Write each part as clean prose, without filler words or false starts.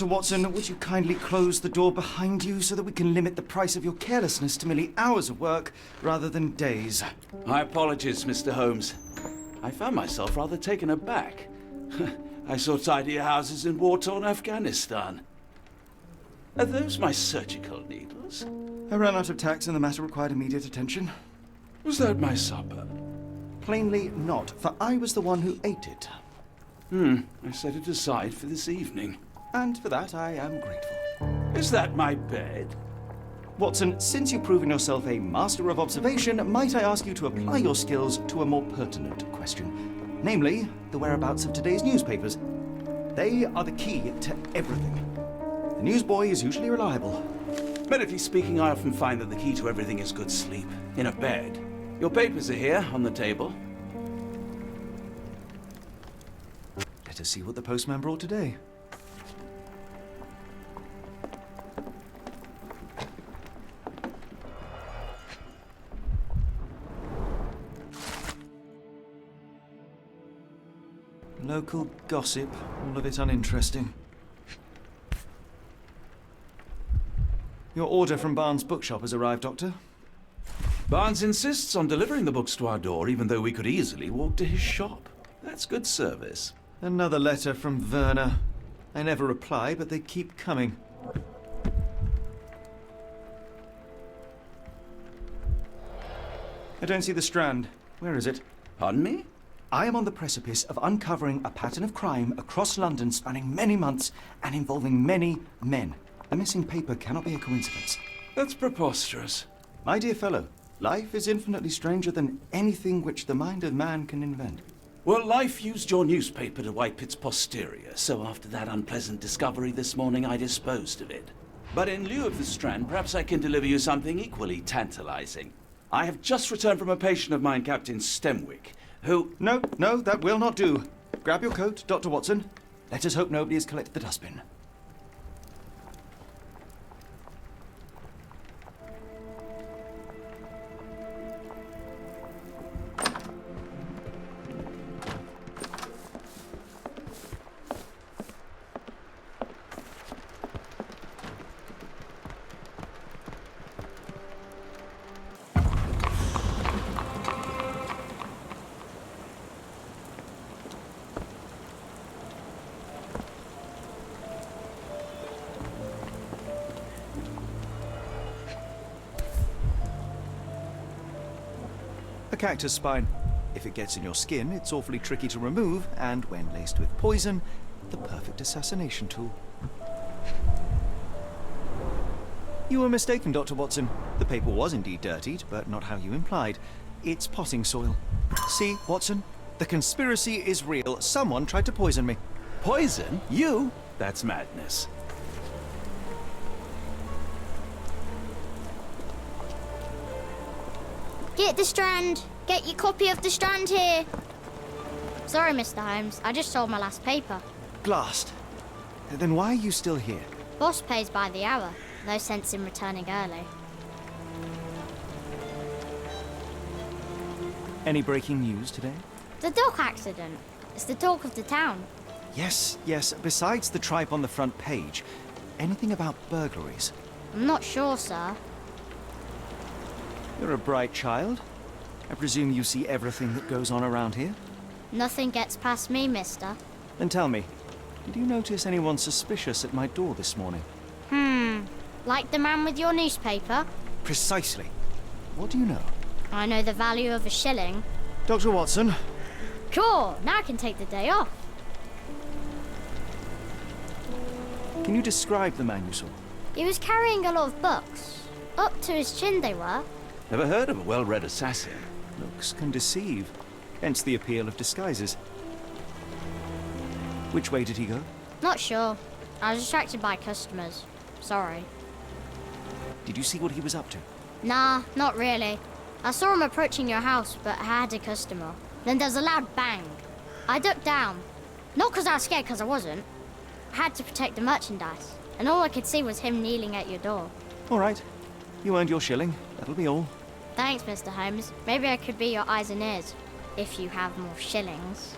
Dr. Watson, would you kindly close the door behind you so that we can limit the price of your carelessness to merely hours of work rather than days? My apologies, Mr. Holmes. I found myself rather taken aback. I saw tidier houses in war-torn Afghanistan. Are those my surgical needles? I ran out of tacks and the matter required immediate attention. Was that my supper? Plainly not, for I was the one who ate it. I set it aside for this evening. And for that I am grateful. Is that my bed? Watson, since you've proven yourself a master of observation, might I ask you to apply your skills to a more pertinent question? Namely, the whereabouts of today's newspapers. They are the key to everything. The newsboy is usually reliable. Medically speaking, I often find that the key to everything is good sleep. In a bed. Your papers are here, on the table. Let us see what the postman brought today. Local gossip, all of it uninteresting. Your order from Barnes' bookshop has arrived, Doctor. Barnes insists on delivering the books to our door, even though we could easily walk to his shop. That's good service. Another letter from Werner. I never reply, but they keep coming. I don't see the Strand. Where is it? Pardon me? I am on the precipice of uncovering a pattern of crime across London spanning many months and involving many men. The missing paper cannot be a coincidence. That's preposterous. My dear fellow, life is infinitely stranger than anything which the mind of man can invent. Well, life used your newspaper to wipe its posterior, so after that unpleasant discovery this morning, I disposed of it. But in lieu of the Strand, perhaps I can deliver you something equally tantalizing. I have just returned from a patient of mine, Captain Stemwick, who... No, that will not do. Grab your coat, Dr. Watson. Let us hope nobody has collected the dustbin. A cactus spine. If it gets in your skin, it's awfully tricky to remove, and when laced with poison, the perfect assassination tool. You were mistaken, Dr. Watson. The paper was indeed dirtied, but not how you implied. It's potting soil. See, Watson? The conspiracy is real. Someone tried to poison me. Poison? You? That's madness. Get the Strand! Get your copy of the Strand here! Sorry, Mr. Holmes. I just sold my last paper. Blast. Then why are you still here? Boss pays by the hour. No sense in returning early. Any breaking news today? The dock accident. It's the talk of the town. Yes. Besides the tripe on the front page, anything about burglaries? I'm not sure, sir. You're a bright child. I presume you see everything that goes on around here? Nothing gets past me, mister. Then tell me, did you notice anyone suspicious at my door this morning? Like the man with your newspaper? Precisely. What do you know? I know the value of a shilling. Dr. Watson. Cool, now I can take the day off. Can you describe the man you saw? He was carrying a lot of books. Up to his chin they were. Never heard of a well-read assassin. Looks can deceive. Hence the appeal of disguises. Which way did he go? Not sure. I was distracted by customers. Sorry. Did you see what he was up to? Nah, not really. I saw him approaching your house, but I had a customer. Then there's a loud bang. I ducked down. Not because I was scared, because I wasn't. I had to protect the merchandise. And all I could see was him kneeling at your door. All right. You earned your shilling. That'll be all. Thanks, Mr. Holmes. Maybe I could be your eyes and ears, if you have more shillings.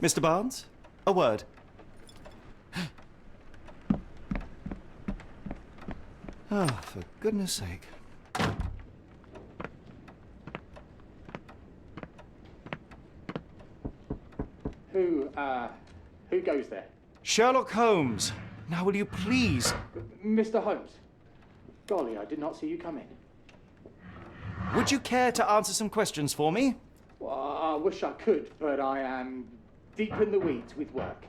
Mr. Barnes, a word. Ah, for goodness sake. Who goes there? Sherlock Holmes. Now will you please? Mr. Holmes. Golly, I did not see you come in. Would you care to answer some questions for me? Well, I wish I could, but I am deep in the weeds with work.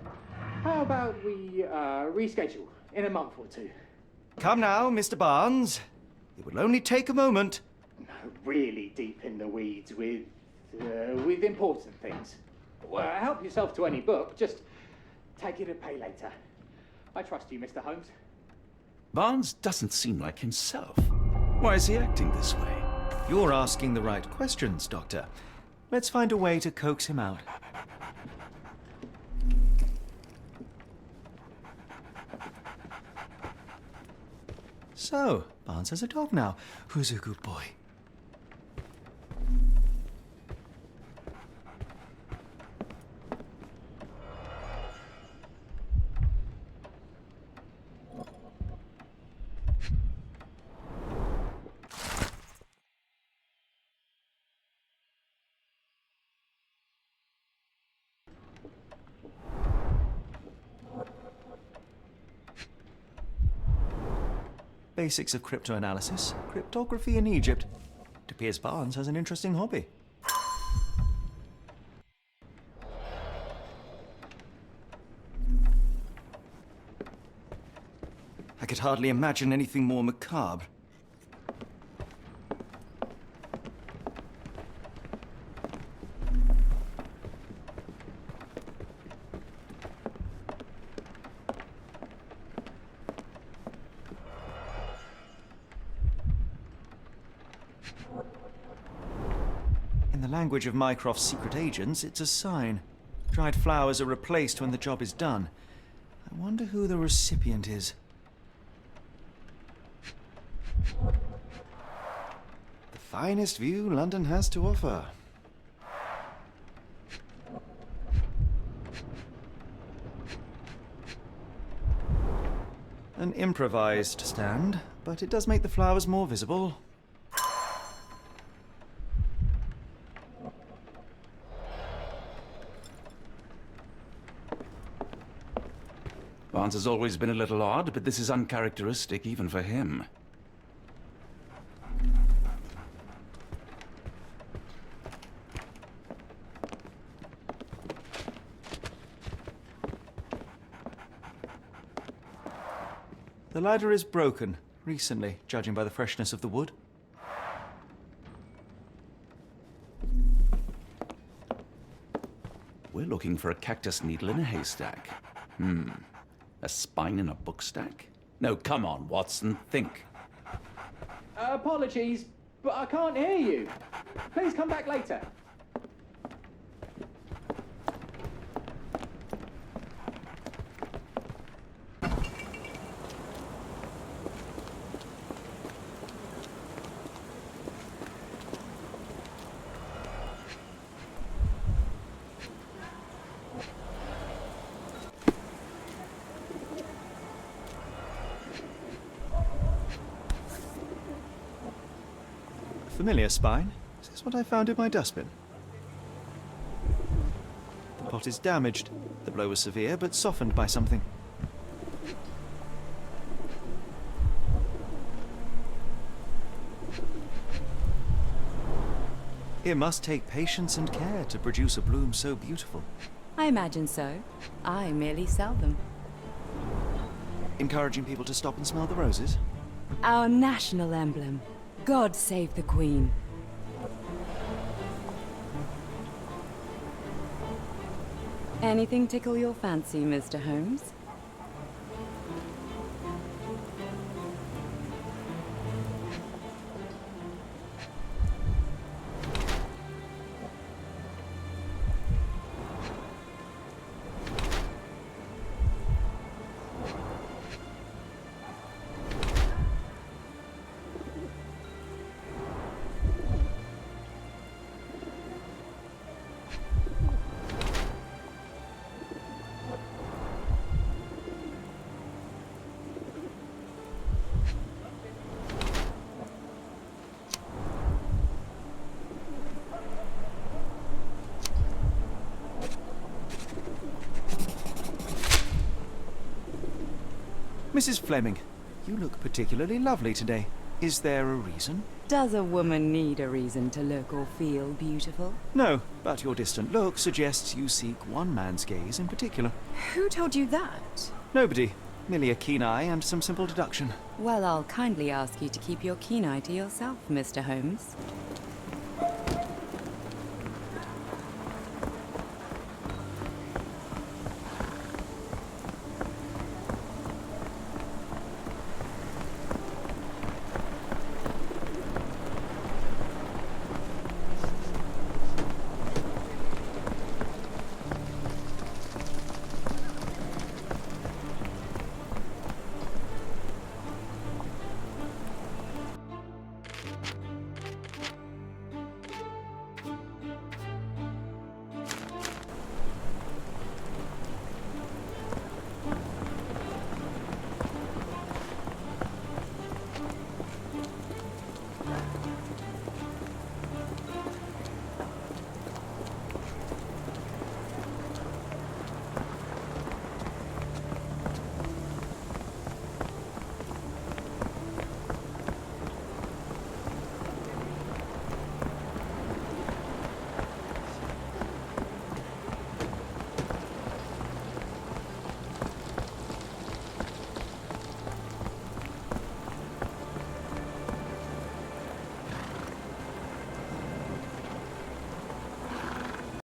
How about we reschedule in a month or two? Come now, Mr. Barnes. It will only take a moment. No, really deep in the weeds with important things. Well, help yourself to any book. Just take it and pay later. I trust you, Mr. Holmes. Barnes doesn't seem like himself. Why is he acting this way? You're asking the right questions, Doctor. Let's find a way to coax him out. So, Barnes has a dog now. Who's a good boy? Basics of cryptoanalysis, cryptography in Egypt. It appears Barnes has an interesting hobby. I could hardly imagine anything more macabre. In the language of Mycroft's secret agents, it's a sign. Dried flowers are replaced when the job is done. I wonder who the recipient is. The finest view London has to offer. An improvised stand, but it does make the flowers more visible. Barnes has always been a little odd, but this is uncharacteristic even for him. The ladder is broken, recently, judging by the freshness of the wood. We're looking for a cactus needle in a haystack. A spine in a book stack? No, come on, Watson, think. Apologies, but I can't hear you. Please come back later. Familiar spine. Is this what I found in my dustbin? The pot is damaged. The blow was severe, but softened by something. It must take patience and care to produce a bloom so beautiful. I imagine so. I merely sell them. Encouraging people to stop and smell the roses? Our national emblem. God save the Queen. Anything tickle your fancy, Mr. Holmes? Mrs. Fleming, you look particularly lovely today. Is there a reason? Does a woman need a reason to look or feel beautiful? No, but your distant look suggests you seek one man's gaze in particular. Who told you that? Nobody. Merely a keen eye and some simple deduction. Well, I'll kindly ask you to keep your keen eye to yourself, Mr. Holmes.